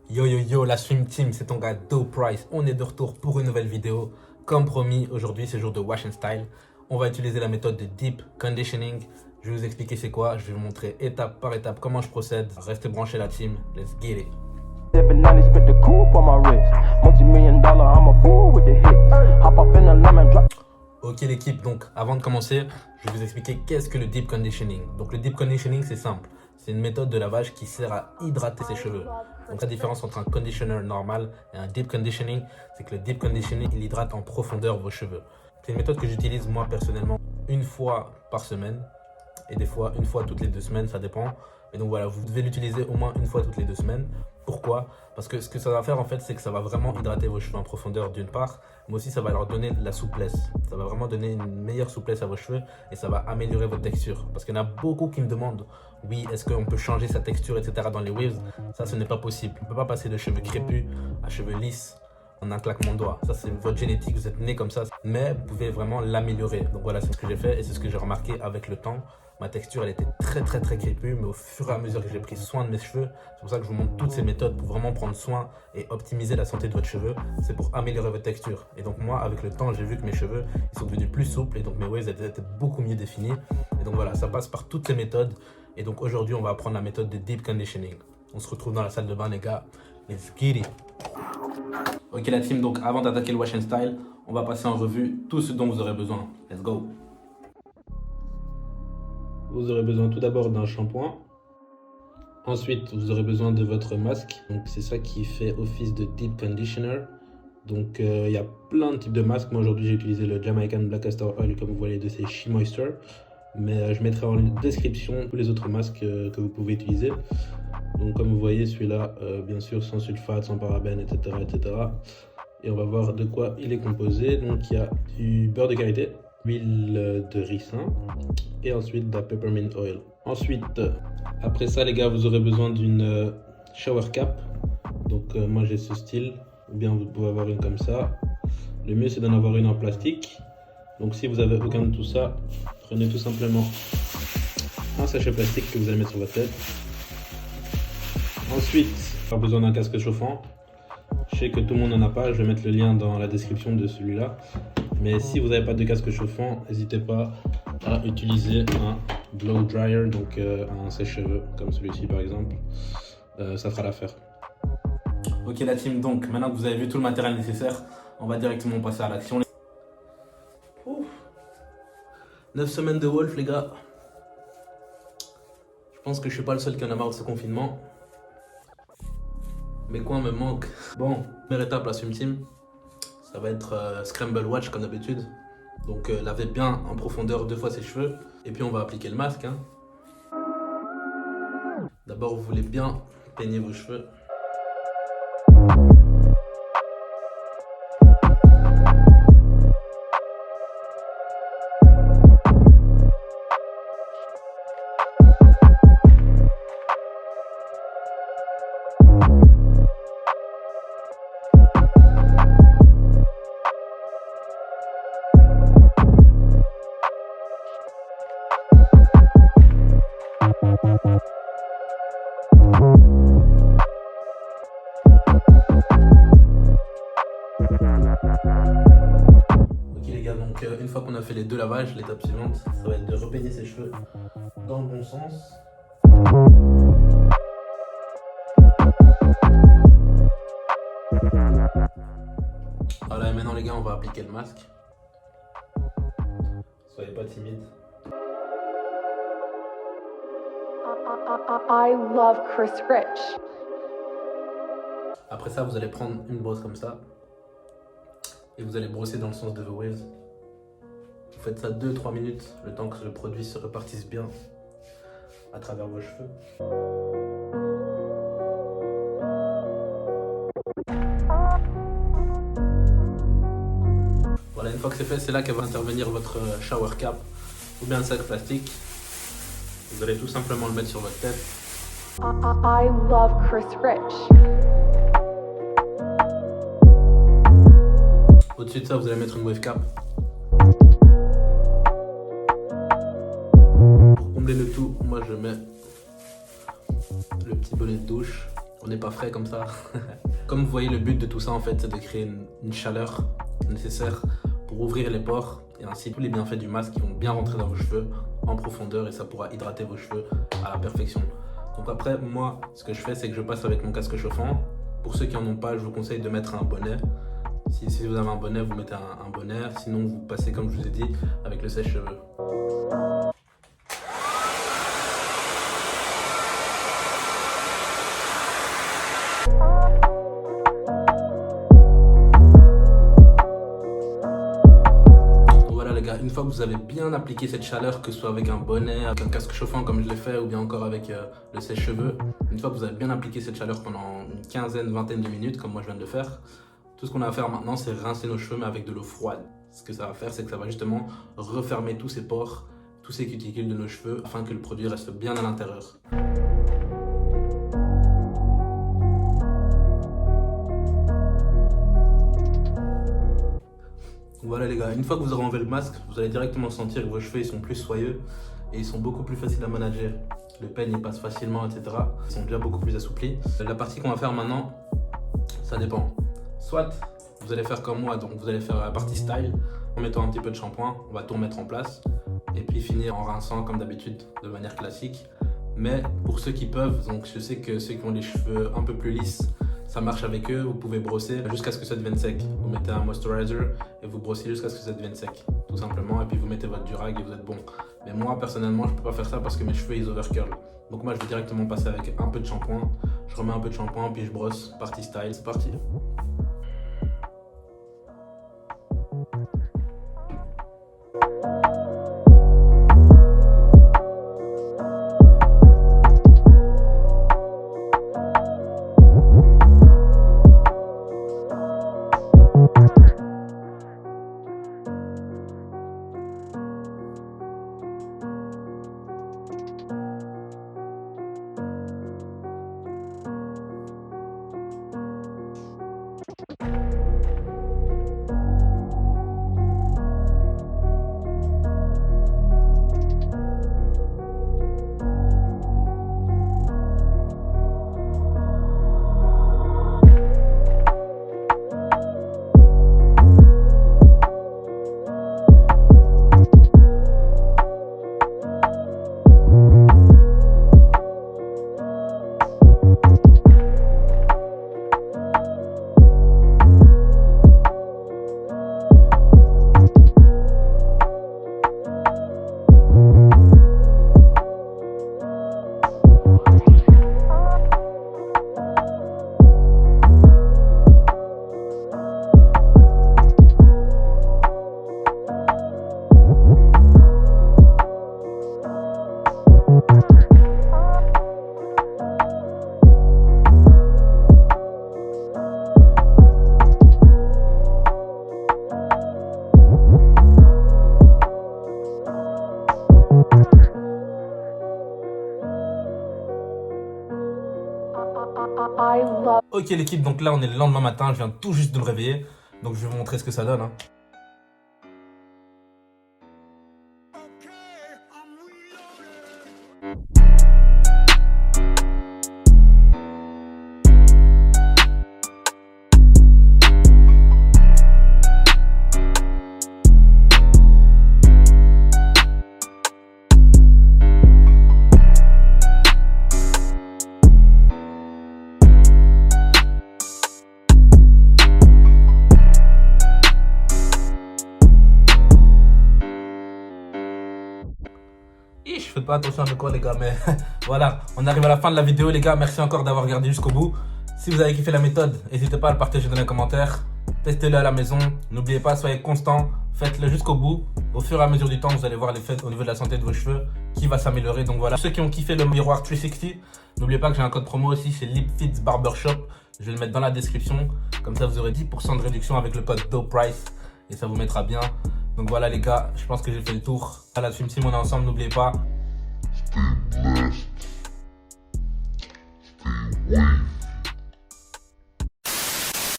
Yo yo yo, la Swim Team, c'est ton gars Do Price. On est de retour pour une nouvelle vidéo. Comme promis, aujourd'hui c'est jour de Wash and Style. On va utiliser la méthode de Deep Conditioning. Je vais vous expliquer c'est quoi. Je vais vous montrer étape par étape comment je procède. Restez branchés la team. Let's get it. 790 spit the coupe on my wrist. Multi-million-dollar, I'm a fool with the hits. Hop up in a lemon drop. Ok l'équipe, donc avant de commencer, je vais vous expliquer qu'est-ce que le Deep Conditioning. Donc le Deep Conditioning c'est simple. C'est une méthode de lavage qui sert à hydrater ses cheveux. Donc la différence entre un conditioner normal et un deep conditioning, c'est que le deep conditioning, il hydrate en profondeur vos cheveux. C'est une méthode que j'utilise moi personnellement une fois par semaine et des fois une fois toutes les 2 semaines, ça dépend. Et donc voilà, vous devez l'utiliser au moins une fois toutes les 2 semaines. Pourquoi? Parce que ce que ça va faire en fait, c'est que ça va vraiment hydrater vos cheveux en profondeur d'une part, mais aussi ça va leur donner de la souplesse. Ça va vraiment donner une meilleure souplesse à vos cheveux et ça va améliorer votre texture. Parce qu'il y en a beaucoup qui me demandent, oui, est-ce qu'on peut changer sa texture, etc. dans les waves? Ça, ce n'est pas possible. On ne peut pas passer de cheveux crépus à cheveux lisses en un claquement de doigts. Ça, c'est votre génétique, vous êtes né comme ça. Mais vous pouvez vraiment l'améliorer. Donc voilà, c'est ce que j'ai fait et c'est ce que j'ai remarqué avec le temps. Ma texture, elle était très crépue, mais au fur et à mesure que j'ai pris soin de mes cheveux, c'est pour ça que je vous montre toutes ces méthodes pour vraiment prendre soin et optimiser la santé de votre cheveu. C'est pour améliorer votre texture. Et donc moi, avec le temps, j'ai vu que mes cheveux, ils sont devenus plus souples et donc mes waves étaient beaucoup mieux définis. Et donc voilà, ça passe par toutes ces méthodes. Et donc aujourd'hui, on va apprendre la méthode de Deep Conditioning. On se retrouve dans la salle de bain, les gars. Let's get it. Ok la team, donc avant d'attaquer le Wash and Style, on va passer en revue tout ce dont vous aurez besoin. Let's go. Vous aurez besoin tout d'abord d'un shampoing. Ensuite, vous aurez besoin de votre masque. Donc c'est ça qui fait office de Deep Conditioner. Donc il y a plein de types de masques. Moi aujourd'hui j'ai utilisé le Jamaican Black Castor Oil comme vous voyez de chez She Moisture. Mais je mettrai en description tous les autres masques que vous pouvez utiliser. Donc comme vous voyez celui-là, bien sûr sans sulfate, sans parabènes, etc. Et on va voir de quoi il est composé. Donc il y a du beurre de karité, huile de ricin et ensuite de la peppermint oil. Ensuite, après ça les gars, vous aurez besoin d'une shower cap. Donc moi j'ai ce style, ou bien vous pouvez avoir une comme ça. Le mieux c'est d'en avoir une en plastique. Donc si vous avez aucun de tout ça, prenez tout simplement un sachet plastique que vous allez mettre sur votre tête. Ensuite, vous aurez besoin d'un casque chauffant. Je sais que tout le monde n'en a pas, je vais mettre le lien dans la description de celui-là. Mais si vous n'avez pas de casque chauffant, n'hésitez pas à utiliser un blow dryer, donc un sèche-cheveux comme celui-ci par exemple. Ça fera l'affaire. Ok la team, donc maintenant que vous avez vu tout le matériel nécessaire, on va directement passer à l'action. 9 semaines de Wolf les gars. Je pense que je suis pas le seul qui en a marre de ce confinement. Mes coins me manquent. Bon, première étape la Swim Team, ça va être Scramble Watch comme d'habitude. Donc lavez bien en profondeur 2 fois ses cheveux. Et puis on va appliquer le masque. Hein. D'abord vous voulez bien peigner vos cheveux. Ok les gars, donc une fois qu'on a fait les 2 lavages, l'étape suivante, ça va être de repeigner ses cheveux dans le bon sens. Voilà, et maintenant les gars, on va appliquer le masque. Soyez pas timides. I love Chris Rich. Après ça, vous allez prendre une brosse comme ça et vous allez brosser dans le sens de vos waves. Vous faites ça 2-3 minutes, le temps que le produit se repartisse bien à travers vos cheveux. Voilà, une fois que c'est fait, c'est là que va intervenir votre shower cap ou bien le sac plastique. Vous allez tout simplement le mettre sur votre tête. I love Chris Rich. Au-dessus de ça, vous allez mettre une wave cap. Pour combler le tout, moi je mets le petit bonnet de douche. on n'est pas frais comme ça. Comme vous voyez, le but de tout ça en fait, c'est de créer une chaleur nécessaire pour ouvrir les pores et ainsi tous les bienfaits du masque qui vont bien rentrer dans vos cheveux en profondeur et ça pourra hydrater vos cheveux à la perfection. Donc après, moi, ce que je fais, c'est que je passe avec mon casque chauffant. Pour ceux qui en ont pas, je vous conseille de mettre un bonnet. Si vous avez un bonnet, vous mettez un bonnet. Sinon, vous passez, comme je vous ai dit, avec le sèche-cheveux. Une fois que vous avez bien appliqué cette chaleur, que ce soit avec un bonnet, avec un casque chauffant comme je l'ai fait, ou bien encore avec le sèche-cheveux, une fois que vous avez bien appliqué cette chaleur pendant une quinzaine, vingtaine de minutes, comme moi je viens de le faire, tout ce qu'on a à faire maintenant, c'est rincer nos cheveux, mais avec de l'eau froide. Ce que ça va faire, c'est que ça va justement refermer tous ces pores, tous ces cuticules de nos cheveux, afin que le produit reste bien à l'intérieur. Voilà les gars, une fois que vous aurez enlevé le masque, vous allez directement sentir que vos cheveux ils sont plus soyeux et ils sont beaucoup plus faciles à manager. Le peigne il passe facilement, etc. Ils sont déjà beaucoup plus assouplis. La partie qu'on va faire maintenant, ça dépend. Soit vous allez faire comme moi, donc vous allez faire la partie style en mettant un petit peu de shampoing, on va tout remettre en place et puis finir en rinçant comme d'habitude de manière classique. Mais pour ceux qui peuvent, donc je sais que ceux qui ont les cheveux un peu plus lisses, ça marche avec eux, vous pouvez brosser jusqu'à ce que ça devienne sec. Vous mettez un moisturizer et vous brossez jusqu'à ce que ça devienne sec, tout simplement. Et puis vous mettez votre durag et vous êtes bon. Mais moi, personnellement, je peux pas faire ça parce que mes cheveux, ils overcurl. Donc moi, je vais directement passer avec un peu de shampoing. Je remets un peu de shampoing, puis je brosse, partie style, c'est parti. Ok l'équipe, donc là on est le lendemain matin, je viens tout juste de me réveiller. Donc je vais vous montrer ce que ça donne. Je fais pas attention à quoi les gars, mais voilà, on arrive à la fin de la vidéo les gars, merci encore d'avoir regardé jusqu'au bout. Si vous avez kiffé la méthode, n'hésitez pas à le partager dans les commentaires, testez-le à la maison, n'oubliez pas, soyez constant, faites-le jusqu'au bout. Au fur et à mesure du temps, vous allez voir l'effet au niveau de la santé de vos cheveux qui va s'améliorer. Donc voilà, ceux qui ont kiffé le miroir 360, n'oubliez pas que j'ai un code promo aussi, c'est LipFits Barbershop. Je vais le mettre dans la description, comme ça vous aurez 10% de réduction avec le code DOPEPRICE et ça vous mettra bien. Donc voilà les gars, je pense que j'ai fait le tour. À la Swim Team, on est ensemble, n'oubliez pas. Stay blessed. Stay wavy.